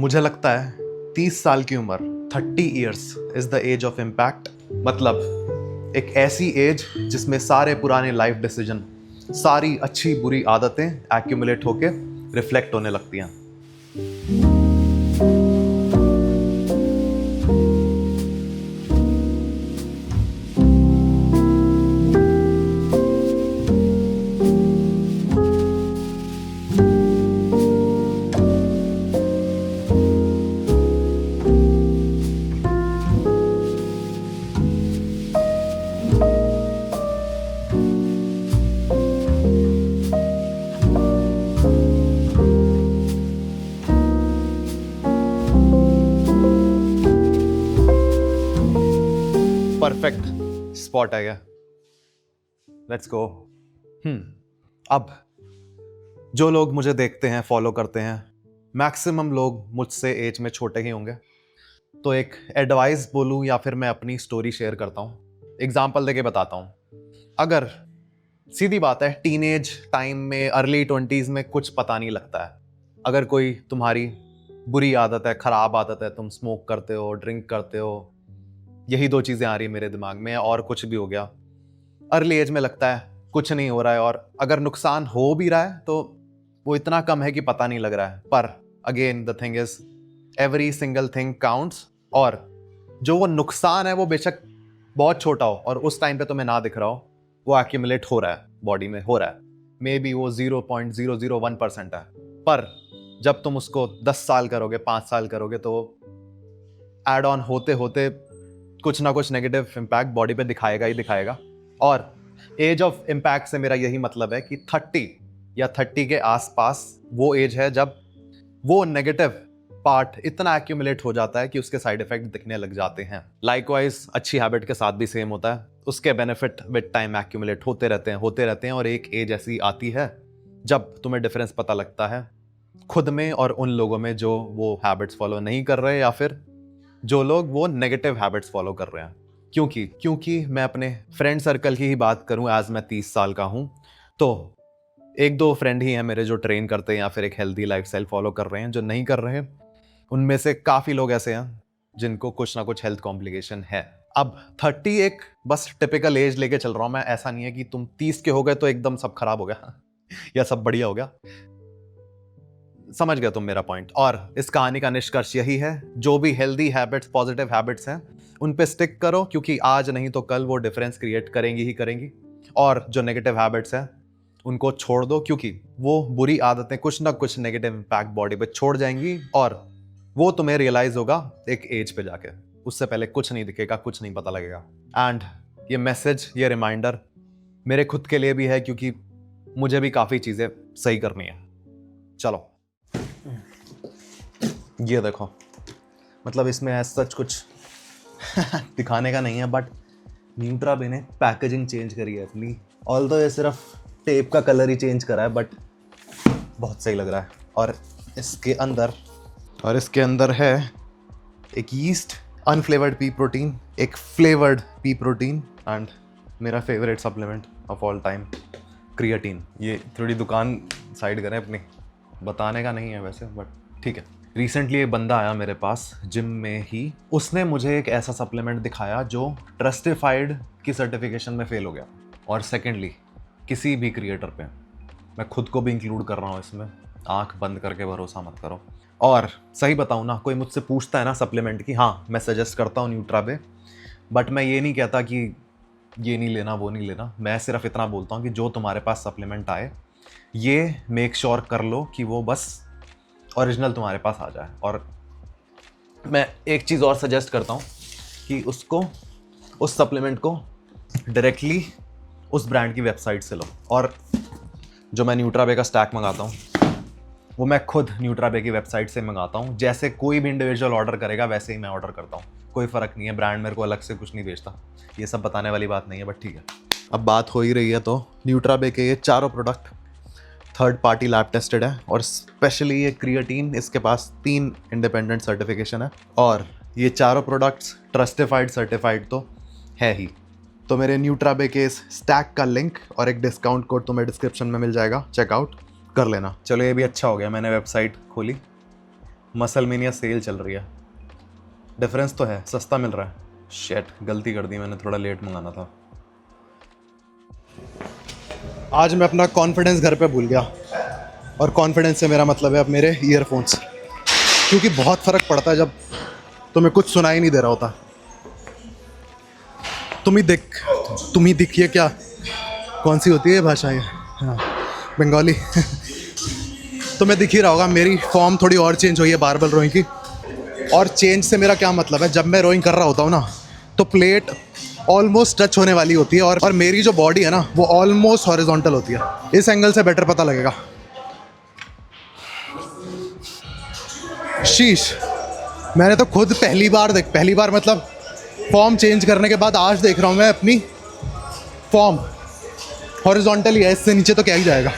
मुझे लगता है 30 साल की उम्र 30 years is the age of impact. मतलब एक ऐसी एज जिसमें सारे पुराने लाइफ डिसीजन, सारी अच्छी बुरी आदतें एक्यूमुलेट होके रिफ्लेक्ट होने लगती हैं। परफेक्ट स्पॉट आ गया। Let's go. अब जो लोग मुझे देखते हैं, फॉलो करते हैं, मैक्सिमम लोग मुझसे एज में छोटे ही होंगे। तो एक एडवाइस बोलूं या फिर मैं अपनी स्टोरी शेयर करता हूं, एग्जाम्पल देके बताता हूं। अगर सीधी बात है, टीनेज टाइम में, अर्ली 20s में कुछ पता नहीं लगता है। अगर कोई तुम्हारी बुरी आदत है, खराब आदत है, तुम स्मोक करते हो, ड्रिंक करते हो, यही दो चीजें आ रही है मेरे दिमाग में, और कुछ भी हो गया, अर्ली एज में लगता है कुछ नहीं हो रहा है, और अगर नुकसान हो भी रहा है तो वो इतना कम है कि पता नहीं लग रहा है। पर again the thing is, every single thing counts, और जो वो नुकसान है वो बेशक बहुत छोटा हो और उस टाइम पे तुम्हें ना दिख रहा हो, वो एक्यूमुलेट हो रहा है, बॉडी में हो रहा है। मे बी वो 0.001% है, पर जब तुम उसको 10 साल करोगे, 5 साल करोगे, तो एड ऑन होते होते कुछ ना कुछ नेगेटिव इम्पैक्ट बॉडी पे दिखाएगा ही दिखाएगा। और एज ऑफ इम्पैक्ट से मेरा यही मतलब है कि 30 या 30 के आसपास वो एज है जब वो नेगेटिव पार्ट इतना एक्यूमुलेट हो जाता है कि उसके साइड इफेक्ट दिखने लग जाते हैं। लाइकवाइज अच्छी हैबिट के साथ भी सेम होता है, उसके बेनिफिट विद टाइम एक्यूमुलेट होते रहते हैं, और एक एज ऐसी आती है जब तुम्हें डिफरेंस पता लगता है खुद में और उन लोगों में जो वो हैबिट्स फॉलो नहीं कर रहे, या फिर जो लोग वो नेगेटिव हैबिट्स फॉलो कर रहे हैं। क्योंकि मैं अपने फ्रेंड सर्कल की ही बात करूं, एज मैं 30 साल का हूं, तो एक दो फ्रेंड ही हैं मेरे जो ट्रेन करते हैं या फिर एक हेल्दी लाइफस्टाइल फॉलो कर रहे हैं। जो नहीं कर रहे, उनमें से काफ़ी लोग ऐसे हैं जिनको कुछ ना कुछ हेल्थ कॉम्प्लिकेशन है। अब 30 एक बस टिपिकल एज लेके चल रहा हूं मैं, ऐसा नहीं है कि तुम 30 के हो गए तो एकदम सब खराब हो गया या सब बढ़िया हो गया। समझ गया तुम मेरा पॉइंट। और इस कहानी का निष्कर्ष यही है, जो भी हेल्दी हैबिट्स, पॉजिटिव हैबिट्स हैं, उन पे स्टिक करो, क्योंकि आज नहीं तो कल वो डिफरेंस क्रिएट करेंगी ही करेंगी। और जो नेगेटिव हैबिट्स हैं उनको छोड़ दो, क्योंकि वो बुरी आदतें कुछ ना कुछ नेगेटिव इम्पैक्ट बॉडी पे छोड़ जाएंगी, और वो तुम्हें रियलाइज होगा एक एज पे जाके। उससे पहले कुछ नहीं दिखेगा, कुछ नहीं पता लगेगा। एंड ये मैसेज, ये रिमाइंडर मेरे खुद के लिए भी है, क्योंकि मुझे भी काफ़ी चीज़ें सही करनी है। चलो, ये देखो, मतलब इसमें ऐसा सच कुछ दिखाने का नहीं है, बट न्यूट्राबे ने पैकेजिंग चेंज करी है अपनी। ऑल्दो ये सिर्फ टेप का कलर ही चेंज करा है, बट बहुत सही लग रहा है। और इसके अंदर है एक यीस्ट, अनफ्लेवर्ड पी प्रोटीन, एक फ्लेवर्ड पी प्रोटीन, एंड मेरा favourite supplement of all time, creatine. ये थोड़ी दुकान साइड करें अपनी, बताने का नहीं है वैसे, बट ठीक है। रिसेंटली एक बंदा आया मेरे पास जिम में ही, उसने मुझे एक ऐसा सप्लीमेंट दिखाया जो ट्रस्टिफाइड की सर्टिफिकेशन में फेल हो गया। और सेकेंडली, किसी भी क्रिएटर पे, मैं खुद को भी इंक्लूड कर रहा हूँ इसमें, आंख बंद करके भरोसा मत करो। और सही बताऊँ ना, कोई मुझसे पूछता है ना सप्लीमेंट की, हाँ मैं सजेस्ट करता हूँ न्यूट्राबे, बट मैं ये नहीं कहता कि ये नहीं लेना, वो नहीं लेना। मैं सिर्फ इतना बोलता हूँ कि जो तुम्हारे पास सप्लीमेंट आए, ये मेक श्योर कर लो कि वो बस ओरिजिनल तुम्हारे पास आ जाए। और मैं एक चीज़ और सजेस्ट करता हूँ कि उसको, उस सप्लीमेंट को डायरेक्टली उस ब्रांड की वेबसाइट से लो। और जो मैं न्यूट्राबे का स्टैक मंगाता हूँ, वो मैं खुद न्यूट्राबे की वेबसाइट से मंगाता हूँ। जैसे कोई भी इंडिविजुअल ऑर्डर करेगा वैसे ही मैं ऑर्डर करता हूँ, कोई फ़र्क नहीं है। ब्रांड मेरे को अलग से कुछ नहीं बेचता, ये सब बताने वाली बात नहीं है, बट ठीक है। अब बात हो ही रही है, तो न्यूट्राबे के ये चारों product third party lab tested है, और स्पेशली ये क्रिएटिन, इसके पास 3 इंडिपेंडेंट सर्टिफिकेशन है, और ये चारों प्रोडक्ट्स ट्रस्टिफाइड सर्टिफाइड तो है ही। तो मेरे न्यूट्राबे के इस स्टैक का लिंक और एक डिस्काउंट कोड तुम्हें डिस्क्रिप्शन में मिल जाएगा, चेकआउट कर लेना। चलो, ये भी अच्छा हो गया, मैंने वेबसाइट खोली, मसल मेनिया सेल चल रही है, डिफरेंस तो है, सस्ता मिल रहा है। शेट, गलती कर दी मैंने, थोड़ा लेट मंगाना था। आज मैं अपना कॉन्फिडेंस घर पे भूल गया, और कॉन्फिडेंस से मेरा मतलब है अब मेरे ईयरफोन्स, क्योंकि बहुत फ़र्क पड़ता है जब तुम्हें कुछ सुनाई नहीं दे रहा होता। तुम ही दिख ये क्या, कौन सी होती है भाषा ये? हाँ, बंगाली। तुम्हें दिख ही रहा होगा मेरी फॉर्म थोड़ी और चेंज हुई है बारबल रोइंग की। और चेंज से मेरा क्या मतलब है, जब मैं रोइंग कर रहा होता हूँ ना तो प्लेट ऑलमोस्ट टच होने वाली होती है, और मेरी जो बॉडी है ना वो ऑलमोस्ट हॉरिजॉन्टल होती है। इस एंगल से बेटर पता लगेगा। शीश, मैंने तो खुद पहली बार मतलब फॉर्म चेंज करने के बाद आज देख रहा हूँ मैं अपनी फॉर्म हॉरिजॉन्टल ही है, इससे नीचे तो क्या ही जाएगा।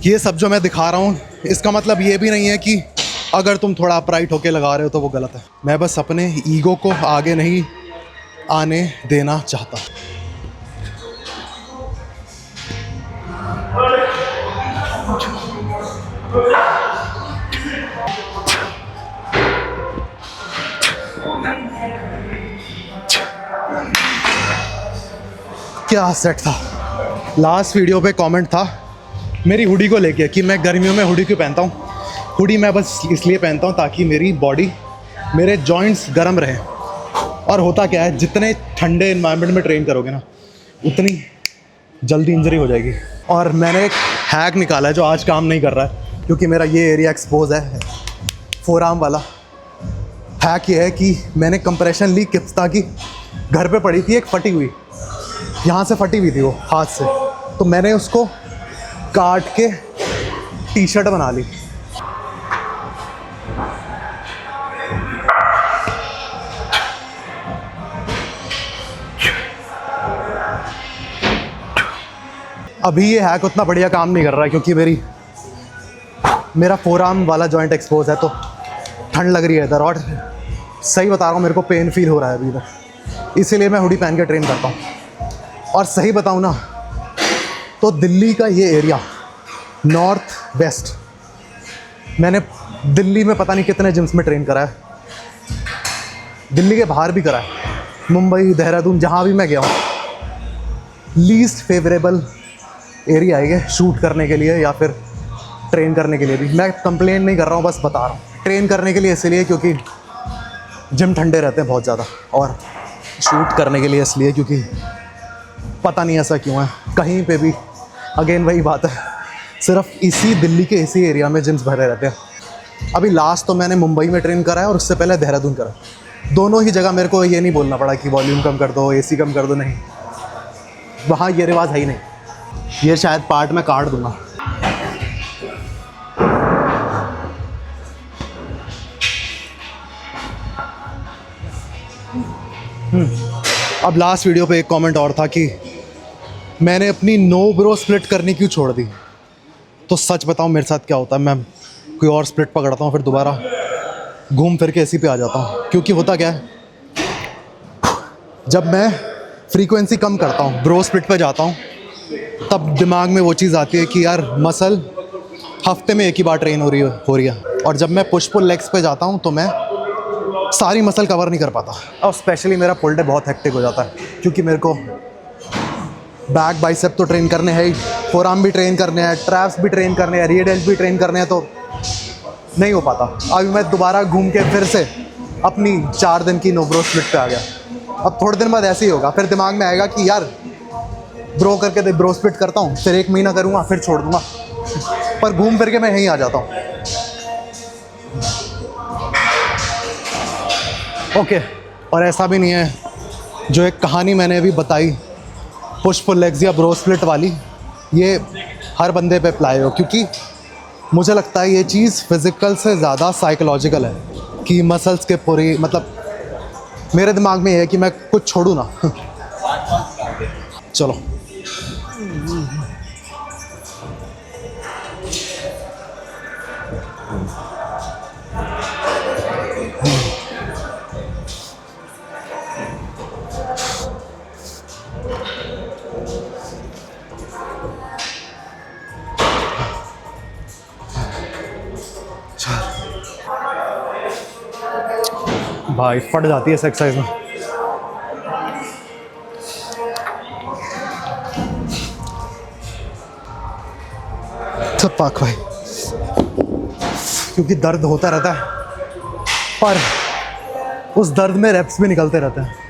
ये सब जो मैं दिखा रहा हूँ इसका मतलब ये भी नहीं है कि अगर तुम थोड़ा अपराइट होके लगा रहे हो तो वो गलत है। मैं बस अपने ईगो को आगे नहीं आने देना चाहता। क्या सेट था। लास्ट वीडियो पे कमेंट था मेरी हुडी को लेके कि मैं गर्मियों में हुडी क्यों पहनता हूँ। हुडी मैं बस इसलिए पहनता हूँ ताकि मेरी बॉडी, मेरे जॉइंट्स गर्म रहें। और होता क्या है, जितने ठंडे इन्वायरमेंट में ट्रेन करोगे ना उतनी जल्दी इंजरी हो जाएगी। और मैंने एक हैक निकाला है जो आज काम नहीं कर रहा है, क्योंकि मेरा ये एरिया एक्सपोज है, फोरआर्म वाला। हैक ये है कि मैंने कंप्रेशन ली किप्स्ता की, घर पे पड़ी थी एक फटी हुई, यहाँ से फटी हुई थी वो हाथ से, तो मैंने उसको काट के टी शर्ट बना ली। अभी ये हैक उतना बढ़िया काम नहीं कर रहा है क्योंकि मेरा फोरआर्म वाला जॉइंट एक्सपोज है, तो ठंड लग रही है इधर, और सही बता रहा हूँ मेरे को पेन फील हो रहा है अभी इधर, इसीलिए मैं हुडी पहन के ट्रेन करता हूँ। और सही बताऊँ ना तो दिल्ली का ये एरिया नॉर्थ वेस्ट, मैंने दिल्ली में पता नहीं कितने जिम्स में ट्रेन करा है, दिल्ली के बाहर भी करा है, मुंबई, देहरादून, जहाँ भी मैं गया हूँ, लीस्ट फेवरेबल एरिया है ये शूट करने के लिए या फिर ट्रेन करने के लिए भी। मैं कंप्लेन नहीं कर रहा हूँ, बस बता रहा हूँ। ट्रेन करने के लिए इसलिए क्योंकि जिम ठंडे रहते हैं बहुत ज़्यादा, और शूट करने के लिए इसलिए क्योंकि पता नहीं ऐसा क्यों है, कहीं पे भी अगेन वही बात है, सिर्फ इसी दिल्ली के इसी एरिया में जिम्स भरे रहते हैं। अभी लास्ट तो मैंने मुंबई में ट्रेन करा है और उससे पहले देहरादून करा। दोनों ही जगह मेरे को ये नहीं बोलना पड़ा कि वॉल्यूम कम कर दो, एसी कम कर दो, नहीं, वहाँ ये रिवाज है ही नहीं। ये शायद पार्ट में काट दूंगा। अब लास्ट वीडियो पे एक कमेंट और था कि मैंने अपनी नो ब्रो स्प्लिट करनी क्यों छोड़ दी। तो सच बताऊं मेरे साथ क्या होता है, मैं कोई और स्प्लिट पकड़ता हूँ फिर दोबारा घूम फिर के इसी पे आ जाता हूँ। क्योंकि होता क्या है, जब मैं फ्रीक्वेंसी कम करता हूँ, ब्रो स्प्लिट पे जाता हूँ, तब दिमाग में वो चीज़ आती है कि यार मसल हफ्ते में एक ही बार ट्रेन हो रही है। और जब मैं पुश पुल लेग्स पे जाता हूँ तो मैं सारी मसल कवर नहीं कर पाता, और स्पेशली मेरा पुल डे बहुत हेक्टिक हो जाता है क्योंकि मेरे को बैक बाइसेप तो ट्रेन करने हैं ही, फोरआर्म भी ट्रेन करने हैं, ट्रैप्स भी ट्रेन करने हैं, रियर डेल्ट भी ट्रेन करने हैं, तो नहीं हो पाता। अभी मैं दोबारा घूम के फिर से अपनी 4 दिन की नो ब्रो स्प्लिट पे आ गया। अब थोड़े दिन बाद ऐसे ही होगा, फिर दिमाग में आएगा कि यार ब्रो करके ब्रो स्प्लिट करता हूँ, फिर 1 महीना करूँगा, फिर छोड़ दूँगा, पर घूम फिर के मैं यहीं आ जाता हूँ। ओके, और ऐसा भी नहीं है, जो एक कहानी मैंने अभी बताई पुश पुल लेग्स या ब्रो स्प्लिट वाली, ये हर बंदे पे अप्लाई हो, क्योंकि मुझे लगता है ये चीज़ फिज़िकल से ज़्यादा साइकोलॉजिकल है कि मसल्स के पूरी, मतलब मेरे दिमाग में ये है कि मैं कुछ छोड़ूँ ना। चलो भाई फट जाती है इस एक्सरसाइज में। सब पाक भाई, क्योंकि दर्द होता रहता है पर उस दर्द में रेप्स भी निकलते रहते हैं।